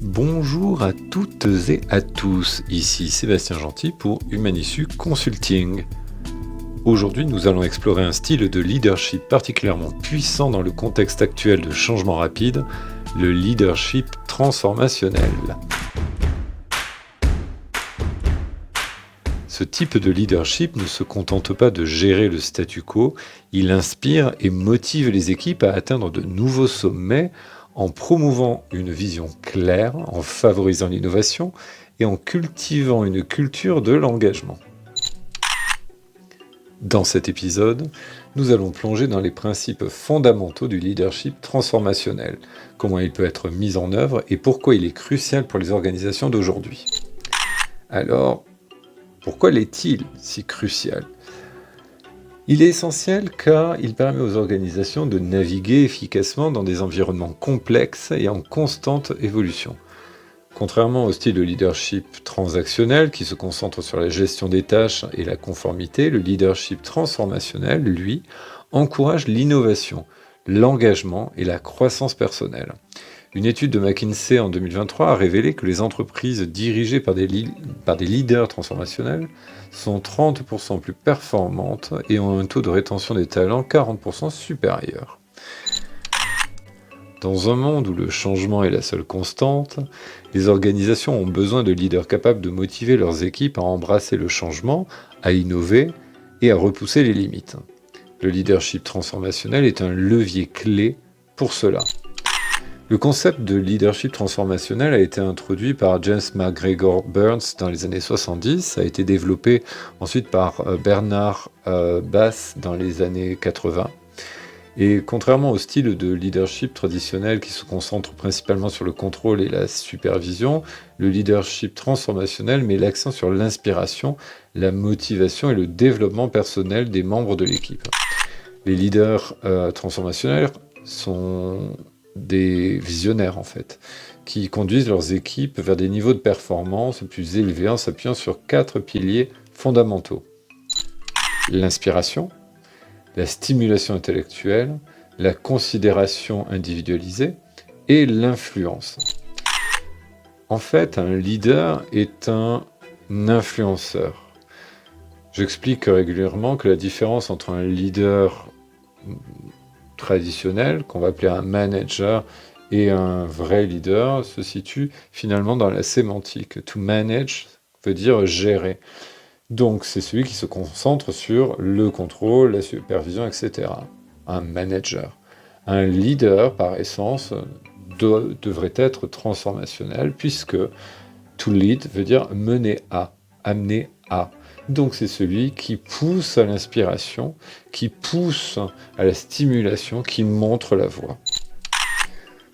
Bonjour à toutes et à tous, ici Sébastien Gentil pour Humanissu Consulting. Aujourd'hui, nous allons explorer un style de leadership particulièrement puissant dans le contexte actuel de changement rapide, le leadership transformationnel. Ce type de leadership ne se contente pas de gérer le statu quo, il inspire et motive les équipes à atteindre de nouveaux sommets en promouvant une vision claire, en favorisant l'innovation et en cultivant une culture de l'engagement. Dans cet épisode, nous allons plonger dans les principes fondamentaux du leadership transformationnel, comment il peut être mis en œuvre et pourquoi il est crucial pour les organisations d'aujourd'hui. Alors, pourquoi l'est-il si crucial ? Il est essentiel car il permet aux organisations de naviguer efficacement dans des environnements complexes et en constante évolution. Contrairement au style de leadership transactionnel qui se concentre sur la gestion des tâches et la conformité, le leadership transformationnel, lui, encourage l'innovation, l'engagement et la croissance personnelle. Une étude de McKinsey en 2023 a révélé que les entreprises dirigées par des leaders transformationnels sont 30% plus performantes et ont un taux de rétention des talents 40% supérieur. Dans un monde où le changement est la seule constante, les organisations ont besoin de leaders capables de motiver leurs équipes à embrasser le changement, à innover et à repousser les limites. Le leadership transformationnel est un levier clé pour cela. Le concept de leadership transformationnel a été introduit par James McGregor Burns dans les années 70, a été développé ensuite par Bernard Bass dans les années 80. Et contrairement au style de leadership traditionnel qui se concentre principalement sur le contrôle et la supervision, le leadership transformationnel met l'accent sur l'inspiration, la motivation et le développement personnel des membres de l'équipe. Les leaders transformationnels sont des visionnaires en fait, qui conduisent leurs équipes vers des niveaux de performance plus élevés en s'appuyant sur 4 piliers fondamentaux. L'inspiration, la stimulation intellectuelle, la considération individualisée et l'influence. En fait, un leader est un influenceur. J'explique régulièrement que la différence entre un leader traditionnel, qu'on va appeler un manager, et un vrai leader se situe finalement dans la sémantique. To manage veut dire gérer. Donc c'est celui qui se concentre sur le contrôle, la supervision, etc. Un manager. Un leader, par essence, devrait être transformationnel, puisque to lead veut dire mener à, amener à. Donc c'est celui qui pousse à l'inspiration, qui pousse à la stimulation, qui montre la voie.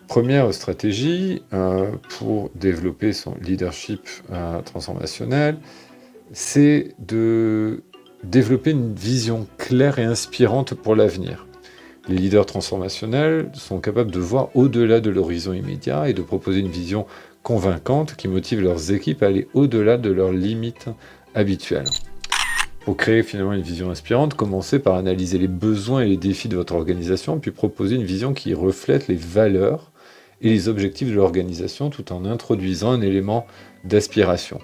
Première stratégie pour développer son leadership transformationnel, c'est de développer une vision claire et inspirante pour l'avenir. Les leaders transformationnels sont capables de voir au-delà de l'horizon immédiat et de proposer une vision convaincante qui motive leurs équipes à aller au-delà de leurs limites habituelles. Pour créer finalement une vision inspirante, commencez par analyser les besoins et les défis de votre organisation, puis proposer une vision qui reflète les valeurs et les objectifs de l'organisation tout en introduisant un élément d'aspiration.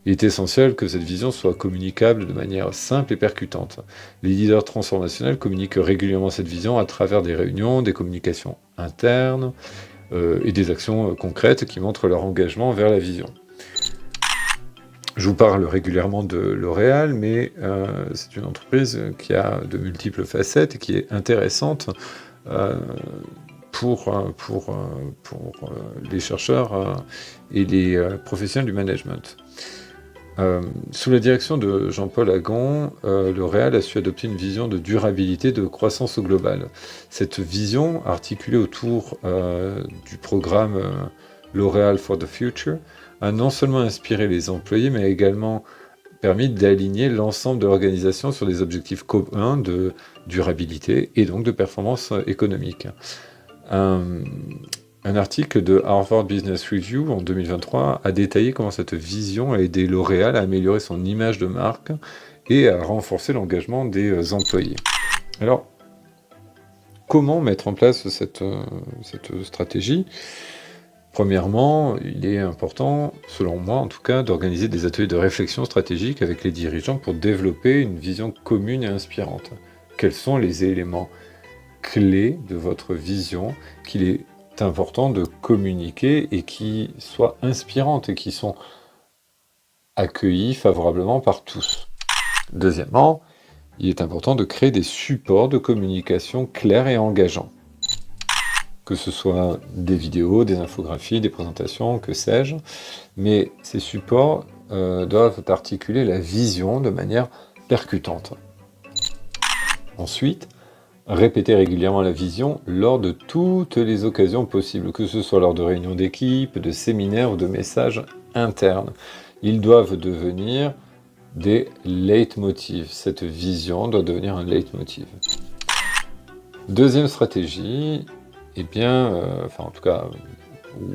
Il est essentiel que cette vision soit communicable de manière simple et percutante. Les leaders transformationnels communiquent régulièrement cette vision à travers des réunions, des communications internes et des actions concrètes qui montrent leur engagement vers la vision. Je vous parle régulièrement de L'Oréal, mais c'est une entreprise qui a de multiples facettes et qui est intéressante pour les chercheurs et les professionnels du management. Sous la direction de Jean-Paul Agon, L'Oréal a su adopter une vision de durabilité, de croissance globale. Cette vision, articulée autour du programme L'Oréal for the Future, a non seulement inspiré les employés, mais a également permis d'aligner l'ensemble de l'organisation sur des objectifs communs de durabilité et donc de performance économique. Un article de Harvard Business Review en 2023 a détaillé comment cette vision a aidé L'Oréal à améliorer son image de marque et à renforcer l'engagement des employés. Alors, comment mettre en place cette stratégie ? Premièrement, il est important, selon moi en tout cas, d'organiser des ateliers de réflexion stratégique avec les dirigeants pour développer une vision commune et inspirante. Quels sont les éléments clés de votre vision qu'il est important de communiquer et qui soient inspirantes et qui sont accueillis favorablement par tous. Deuxièmement, il est important de créer des supports de communication clairs et engageants. Que ce soit des vidéos, des infographies, des présentations, que sais-je, mais ces supports doivent articuler la vision de manière percutante. Ensuite, répéter régulièrement la vision lors de toutes les occasions possibles, que ce soit lors de réunions d'équipe, de séminaires ou de messages internes. Ils doivent devenir des leitmotivs. Cette vision doit devenir un leitmotiv. Deuxième stratégie, en tout cas,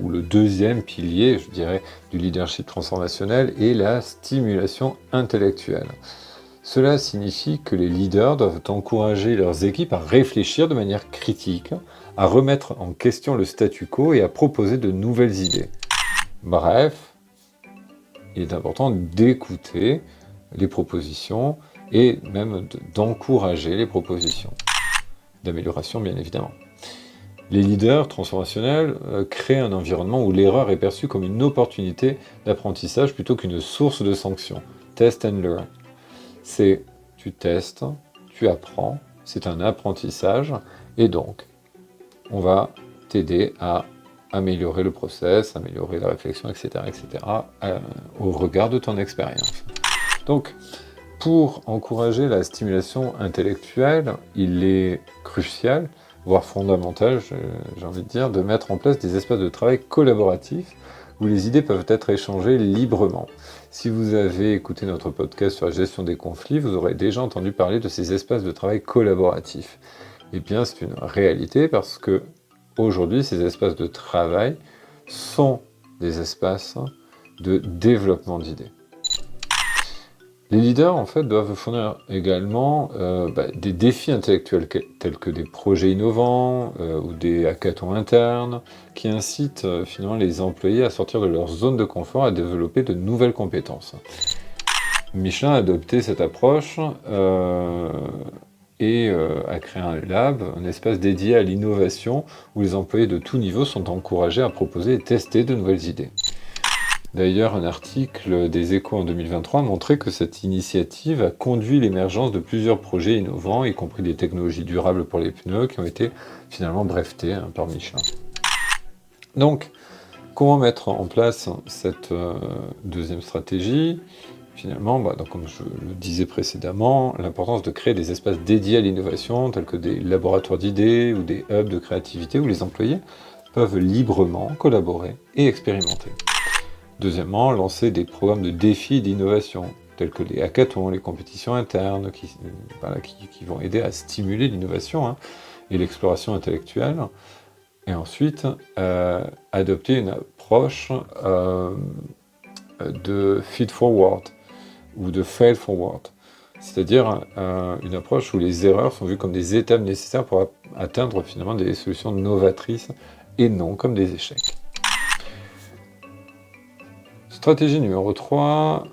ou le deuxième pilier, je dirais, du leadership transformationnel est la stimulation intellectuelle. Cela signifie que les leaders doivent encourager leurs équipes à réfléchir de manière critique, à remettre en question le statu quo et à proposer de nouvelles idées. Bref, il est important d'écouter les propositions et même d'encourager les propositions d'amélioration, bien évidemment. Les leaders transformationnels créent un environnement où l'erreur est perçue comme une opportunité d'apprentissage plutôt qu'une source de sanctions. Test and learn. C'est tu testes, tu apprends, c'est un apprentissage, et donc on va t'aider à améliorer le process, améliorer la réflexion, etc., au regard de ton expérience. Donc, pour encourager la stimulation intellectuelle, il est crucial, voire fondamental, j'ai envie de dire, de mettre en place des espaces de travail collaboratifs où les idées peuvent être échangées librement. Si vous avez écouté notre podcast sur la gestion des conflits, vous aurez déjà entendu parler de ces espaces de travail collaboratifs. Eh bien, c'est une réalité parce que aujourd'hui, ces espaces de travail sont des espaces de développement d'idées. Les leaders, en fait, doivent fournir également des défis intellectuels tels que des projets innovants ou des hackathons internes qui incitent finalement les employés à sortir de leur zone de confort et à développer de nouvelles compétences. Michelin a adopté cette approche et a créé un lab, un espace dédié à l'innovation où les employés de tout niveau sont encouragés à proposer et tester de nouvelles idées. D'ailleurs, un article des Échos en 2023 montrait que cette initiative a conduit l'émergence de plusieurs projets innovants, y compris des technologies durables pour les pneus, qui ont été finalement brevetées par Michelin. Donc, comment mettre en place cette deuxième stratégie ? Finalement, comme je le disais précédemment, l'importance de créer des espaces dédiés à l'innovation, tels que des laboratoires d'idées ou des hubs de créativité, où les employés peuvent librement collaborer et expérimenter. Deuxièmement, lancer des programmes de défis et d'innovation, tels que les hackathons, les compétitions internes, qui vont aider à stimuler l'innovation et l'exploration intellectuelle. Et ensuite, adopter une approche de feed-forward ou de fail-forward, c'est-à-dire une approche où les erreurs sont vues comme des étapes nécessaires pour atteindre finalement des solutions novatrices et non comme des échecs. Stratégie numéro 3,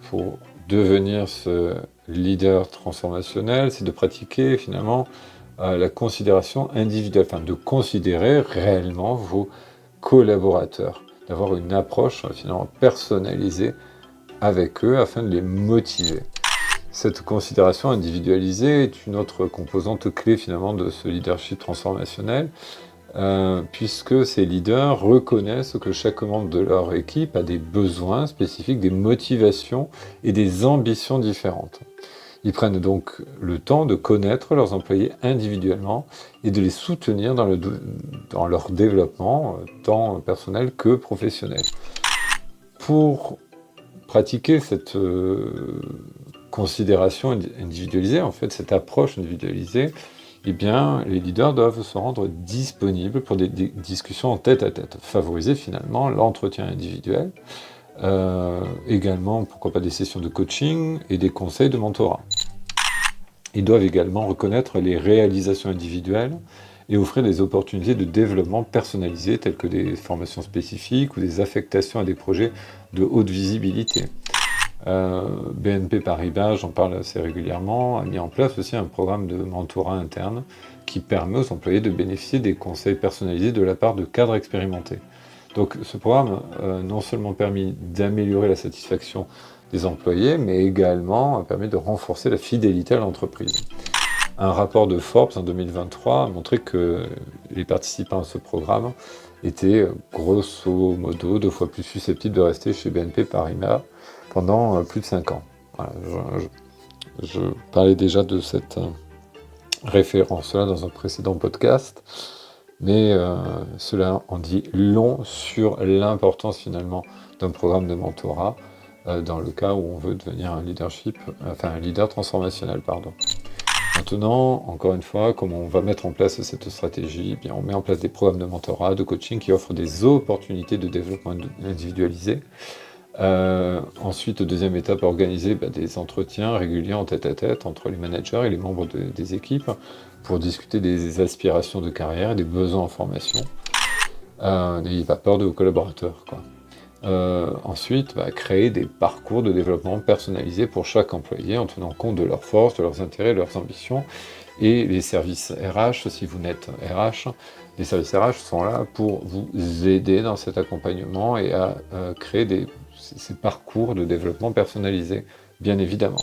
pour devenir ce leader transformationnel, c'est de pratiquer finalement la considération individuelle, de considérer réellement vos collaborateurs, d'avoir une approche finalement personnalisée avec eux afin de les motiver. Cette considération individualisée est une autre composante clé finalement de ce leadership transformationnel, puisque ces leaders reconnaissent que chaque membre de leur équipe a des besoins spécifiques, des motivations et des ambitions différentes. Ils prennent donc le temps de connaître leurs employés individuellement et de les soutenir dans leur développement, tant personnel que professionnel. Pour pratiquer cette considération individualisée, en fait, cette approche individualisée, eh bien, les leaders doivent se rendre disponibles pour des discussions en tête-à-tête, favoriser finalement l'entretien individuel, également, pourquoi pas, des sessions de coaching et des conseils de mentorat. Ils doivent également reconnaître les réalisations individuelles et offrir des opportunités de développement personnalisées telles que des formations spécifiques ou des affectations à des projets de haute visibilité. BNP Paribas, j'en parle assez régulièrement, a mis en place aussi un programme de mentorat interne qui permet aux employés de bénéficier des conseils personnalisés de la part de cadres expérimentés. Donc ce programme non seulement permis d'améliorer la satisfaction des employés, mais également permet de renforcer la fidélité à l'entreprise. Un rapport de Forbes en 2023 a montré que les participants à ce programme étaient grosso modo 2 fois plus susceptibles de rester chez BNP Paribas pendant plus de 5 ans. Voilà, je parlais déjà de cette référence-là dans un précédent podcast, mais cela en dit long sur l'importance finalement d'un programme de mentorat dans le cas où on veut devenir un leader transformationnel, pardon. Maintenant, encore une fois, comment on va mettre en place cette stratégie? Eh bien, on met en place des programmes de mentorat, de coaching qui offrent des opportunités de développement individualisé. Ensuite, deuxième étape, organiser des entretiens réguliers en tête-à-tête entre les managers et les membres des équipes pour discuter des aspirations de carrière et des besoins en formation. N'ayez pas peur de vos collaborateurs, quoi. Ensuite, créer des parcours de développement personnalisés pour chaque employé en tenant compte de leurs forces, de leurs intérêts, de leurs ambitions. Et les services RH, si vous n'êtes RH, les services RH sont là pour vous aider dans cet accompagnement et à créer ces parcours de développement personnalisés, bien évidemment.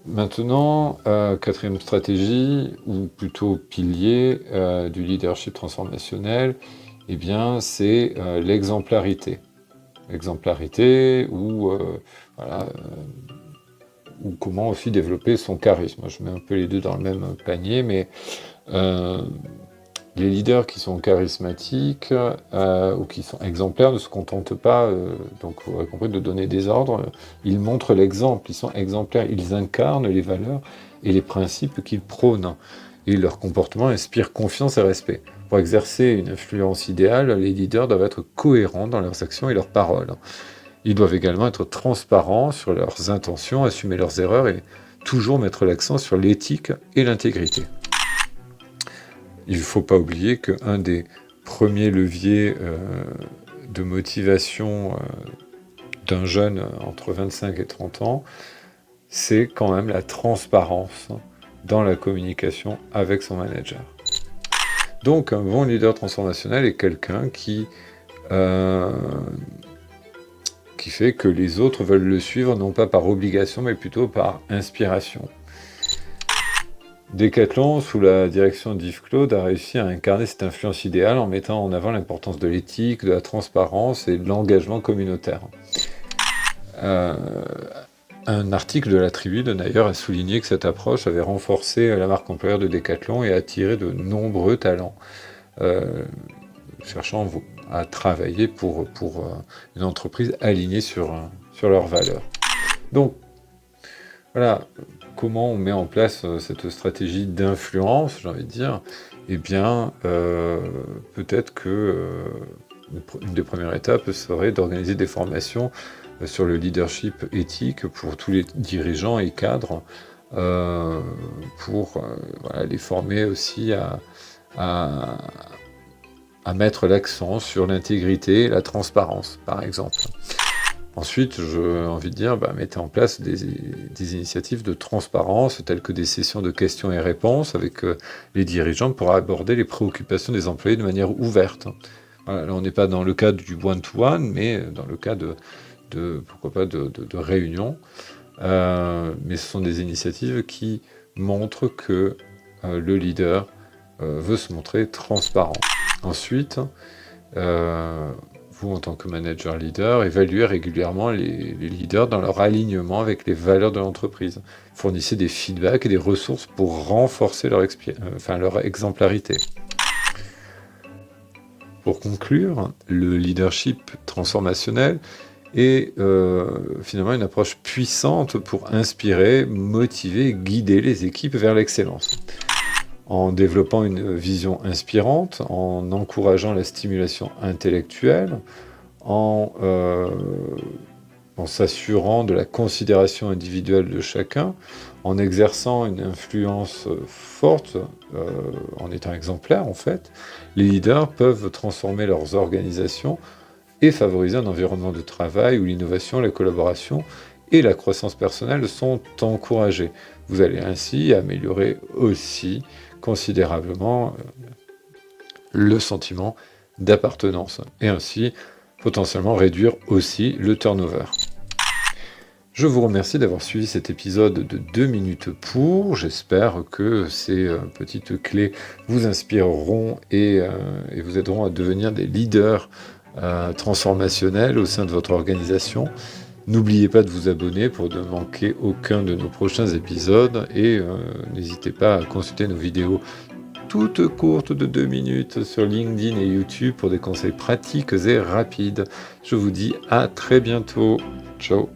Maintenant, quatrième stratégie, ou plutôt pilier du leadership transformationnel, eh bien, c'est l'exemplarité. L'exemplarité ou comment aussi développer son charisme. Je mets un peu les deux dans le même panier, mais les leaders qui sont charismatiques ou qui sont exemplaires ne se contentent pas, donc vous aurez compris, de donner des ordres. Ils montrent l'exemple, ils sont exemplaires, ils incarnent les valeurs et les principes qu'ils prônent. Et leur comportement inspire confiance et respect. Pour exercer une influence idéale, les leaders doivent être cohérents dans leurs actions et leurs paroles. Ils doivent également être transparents sur leurs intentions, assumer leurs erreurs et toujours mettre l'accent sur l'éthique et l'intégrité. Il ne faut pas oublier qu'un des premiers leviers de motivation d'un jeune entre 25 et 30 ans, c'est quand même la transparence dans la communication avec son manager. Donc un bon leader transformationnel est quelqu'un qui fait que les autres veulent le suivre, non pas par obligation, mais plutôt par inspiration. Decathlon, sous la direction d'Yves Claude, a réussi à incarner cette influence idéale en mettant en avant l'importance de l'éthique, de la transparence et de l'engagement communautaire. Un article de la Tribune, d'ailleurs, a souligné que cette approche avait renforcé la marque employeur de Decathlon et attiré de nombreux talents cherchant à travailler pour une entreprise alignée sur leurs valeurs. Donc, voilà, comment on met en place cette stratégie d'influence, j'ai envie de dire? Eh bien, peut-être que une des premières étapes serait d'organiser des formations sur le leadership éthique pour tous les dirigeants et cadres, pour les former aussi à mettre l'accent sur l'intégrité et la transparence, par exemple. Ensuite, j'ai envie de dire, mettez en place des initiatives de transparence, telles que des sessions de questions et réponses avec les dirigeants pour aborder les préoccupations des employés de manière ouverte. Voilà, là, on n'est pas dans le cadre du one-to-one, mais dans le cas de réunions. Mais ce sont des initiatives qui montrent que le leader veut se montrer transparent. Ensuite, vous, en tant que manager leader, évaluez régulièrement les leaders dans leur alignement avec les valeurs de l'entreprise. Fournissez des feedbacks et des ressources pour renforcer leur exemplarité. Pour conclure, le leadership transformationnel est finalement une approche puissante pour inspirer, motiver et guider les équipes vers l'excellence. En développant une vision inspirante, en encourageant la stimulation intellectuelle, en en s'assurant de la considération individuelle de chacun, en exerçant une influence forte, en étant exemplaires en fait, les leaders peuvent transformer leurs organisations et favoriser un environnement de travail où l'innovation, la collaboration et la croissance personnelle sont encouragées. Vous allez ainsi améliorer aussi considérablement le sentiment d'appartenance et ainsi potentiellement réduire aussi le turnover. Je vous remercie d'avoir suivi cet épisode de 2 minutes pour. J'espère que ces petites clés vous inspireront et vous aideront à devenir des leaders transformationnels au sein de votre organisation. N'oubliez pas de vous abonner pour ne manquer aucun de nos prochains épisodes et n'hésitez pas à consulter nos vidéos toutes courtes de 2 minutes sur LinkedIn et YouTube pour des conseils pratiques et rapides. Je vous dis à très bientôt. Ciao.